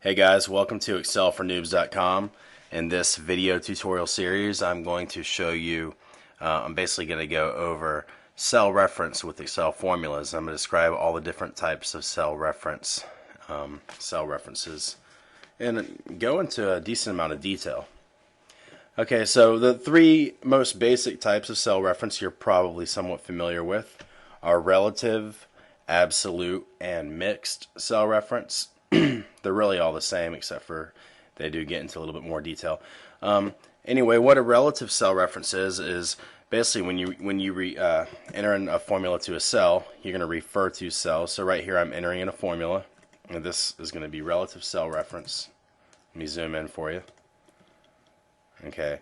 Hey guys, welcome to excelfornoobs.com. In this video tutorial series, I'm going to show you, I'm basically going to go over cell reference with Excel formulas. I'm going to describe all the different types of cell references, and go into a decent amount of detail. Okay, so the three most basic types of cell reference you're probably somewhat familiar with are relative, absolute, and mixed cell reference. They're really all the same, except for they do get into a little bit more detail. Anyway, what a relative cell reference is basically when you enter in a formula to a cell, you're going to refer to cells. So right here, I'm entering in a formula, and this is going to be relative cell reference. Let me zoom in for you. Okay,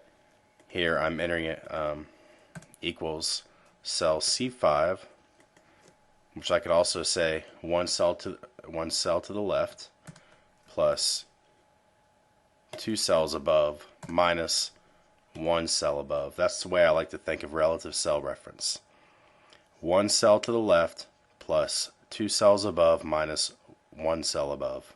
here I'm entering it equals cell C5, which I could also say one cell to the left plus two cells above minus one cell above. That's the way I like to think of relative cell reference. One cell to the left plus two cells above minus one cell above.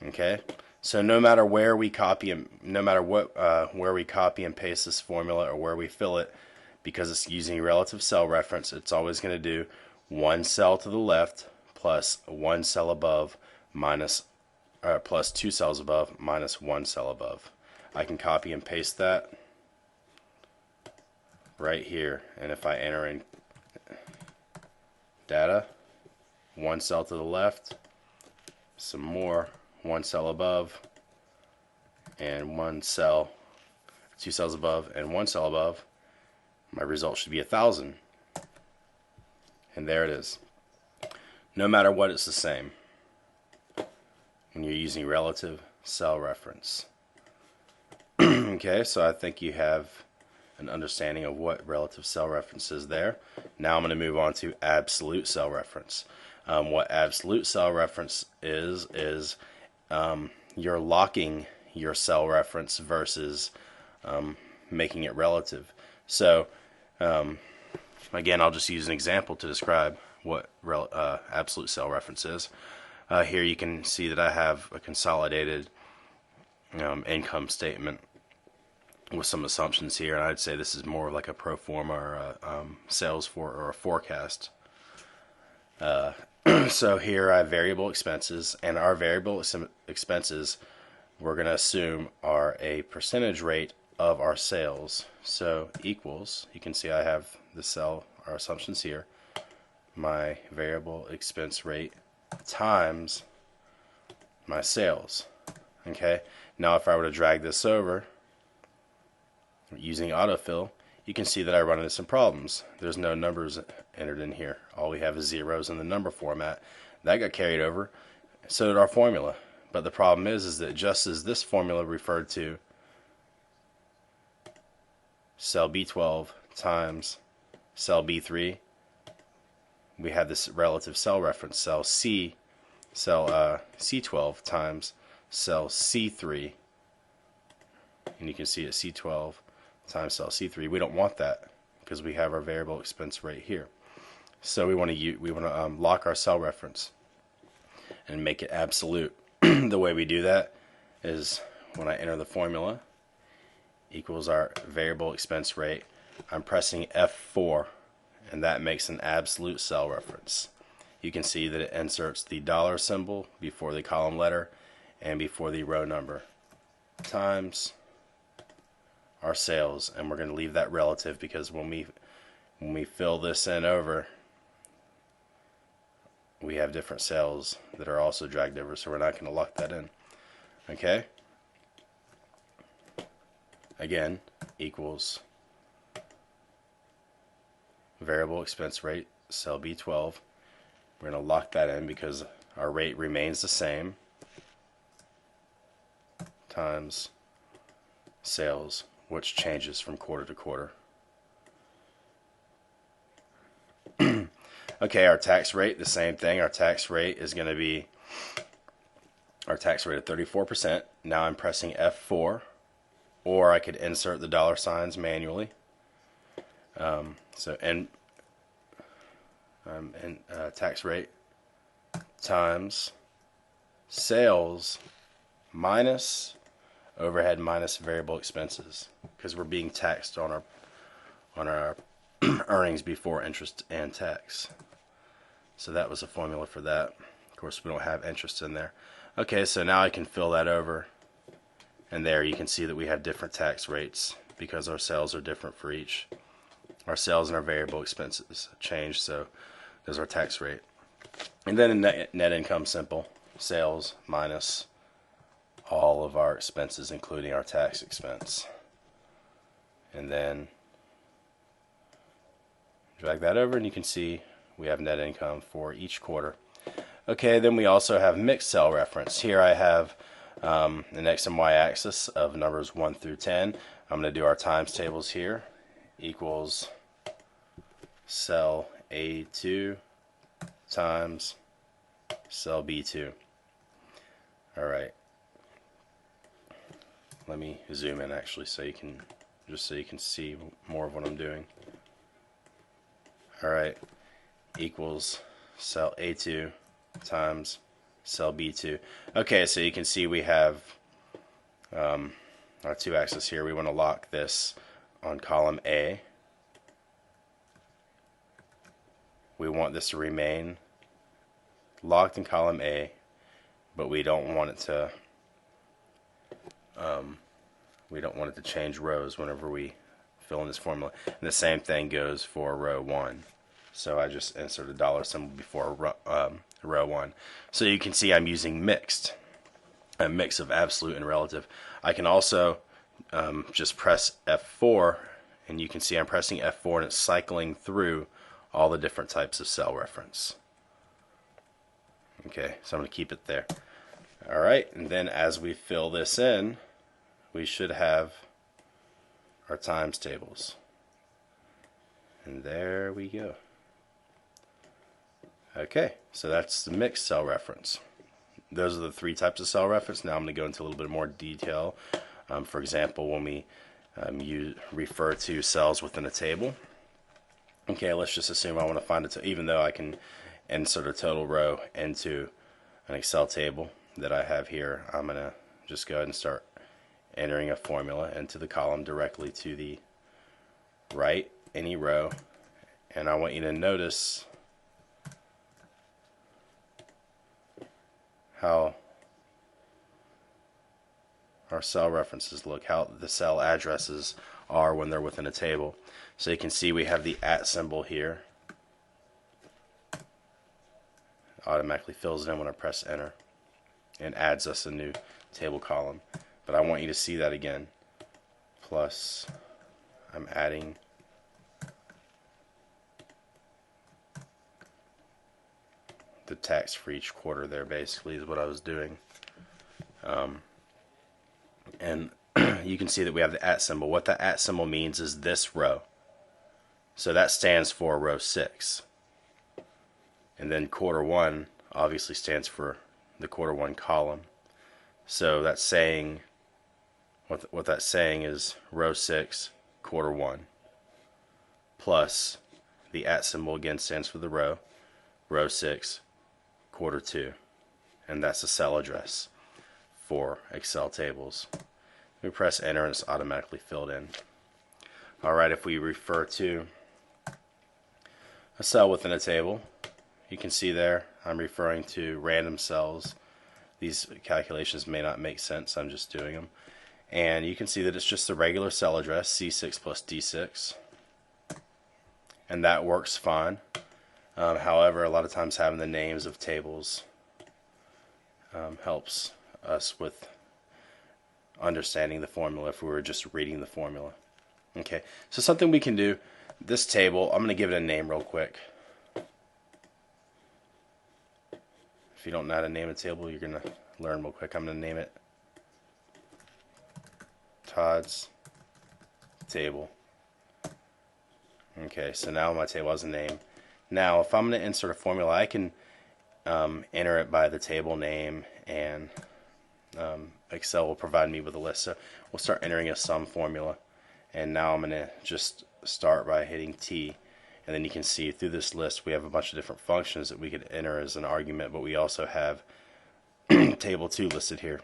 Okay, so no matter where we copy and where we copy and paste this formula or where we fill it, because it's using relative cell reference, it's always going to do one cell to the left plus one cell above minus plus two cells above minus one cell above. I can copy and paste that right here, and if I enter in data, one cell to the left, some more, one cell above, and one cell, two cells above, and one cell above, my result should be 1,000. And there it is. No matter what, it's the same when you're using relative cell reference. Okay, so I think you have an understanding of what relative cell reference is there. Now I'm going to move on to absolute cell reference. What absolute cell reference is you're locking your cell reference versus making it relative. So again, I'll just use an example to describe what absolute cell reference is. Here you can see that I have a consolidated income statement with some assumptions here, and I'd say this is more like a pro forma or a sales or a forecast. So here I have variable expenses, and our variable expenses we're going to assume are a percentage rate of our sales. So equals, you can see I have the cell, our assumptions here, my variable expense rate times my sales. Okay, now if I were to drag this over using autofill, you can see that I run into some problems. There's no numbers entered in here. All we have is zeros in the number format. That got carried over. So did our formula. But the problem is that just as this formula referred to cell B12 times cell B3, we have this relative cell reference, cell C12 times cell C3, and you can see it C12 times cell C3. We don't want that because we have our variable expense right here. So we want to lock our cell reference and make it absolute. The way we do that is when I enter the formula equals our variable expense rate, I'm pressing F4, and that makes an absolute cell reference. You can see that it inserts the dollar symbol before the column letter and before the row number times our sales, and we're going to leave that relative because when we fill this in over, we have different cells that are also dragged over, so we're not going to lock that in. Okay, again, equals variable expense rate, cell B12. We're going to lock that in because our rate remains the same, times sales, which changes from quarter to quarter. Okay, our tax rate, the same thing. Our tax rate is going to be our tax rate of 34%. Now I'm pressing F4, or I could insert the dollar signs manually. Tax rate times sales minus overhead minus variable expenses, because we're being taxed on our earnings before interest and tax. So that was a formula for that. Of course, we don't have interest in there. Okay, so now I can fill that over, and there you can see that we have different tax rates because our sales are different for each. Our sales and our variable expenses change, so there's our tax rate. And then in net income, simple. Sales minus all of our expenses, including our tax expense. And then drag that over, and you can see we have net income for each quarter. Okay, then we also have mixed cell reference. Here I have an X and Y axis of numbers 1 through 10. I'm going to do our times tables here. Equals cell A2 times cell B2. Alright. Let me zoom in actually so you can see more of what I'm doing. Alright. Equals cell A2 times cell B2. Okay, so you can see we have our two axes here. We want to lock this on column A. We want this to remain locked in column A, but we don't want it to change rows whenever we fill in this formula. And the same thing goes for row 1. So I just insert a dollar symbol before row 1. So you can see I'm using mixed, a mix of absolute and relative. I can also just press F4, and you can see I'm pressing F4 and it's cycling through all the different types of cell reference. Okay, so I'm going to keep it there. Alright, and then as we fill this in, we should have our times tables. And there we go. Okay, so that's the mixed cell reference. Those are the three types of cell reference. Now I'm going to go into a little bit more detail. For example, when we refer to cells within a table. Okay, let's just assume I want to find it, even though I can insert a total row into an Excel table that I have here. I'm going to just go ahead and start entering a formula into the column directly to the right, any row. And I want you to notice how our cell references look, how the cell addresses are when they're within a table. So you can see we have the @ symbol here. It automatically fills it in when I press enter and adds us a new table column. But I want you to see that again. Plus, I'm adding the tax for each quarter there, basically, is what I was doing. And you can see that we have the @ symbol. What the @ symbol means is this row. So that stands for row 6. And then quarter 1 obviously stands for the quarter 1 column. So that's saying, what that's saying is row 6, quarter 1, plus the @ symbol again stands for the row 6, quarter 2. And that's the cell address for Excel tables. We press enter and it's automatically filled in. Alright, if we refer to a cell within a table, you can see there I'm referring to random cells. These calculations may not make sense, I'm just doing them. And you can see that it's just the regular cell address, C6 plus D6. And that works fine. However, a lot of times having the names of tables helps us with understanding the formula if we were just reading the formula. Okay, so something we can do, this table, I'm going to give it a name real quick. If you don't know how to name a table, you're going to learn real quick. I'm going to name it Todd's table. Okay, so now my table has a name. Now, if I'm going to insert a formula, I can enter it by the table name, and Excel will provide me with a list. So we'll start entering a sum formula, and now I'm going to just start by hitting T, and then you can see through this list we have a bunch of different functions that we could enter as an argument, but we also have table 2 listed here.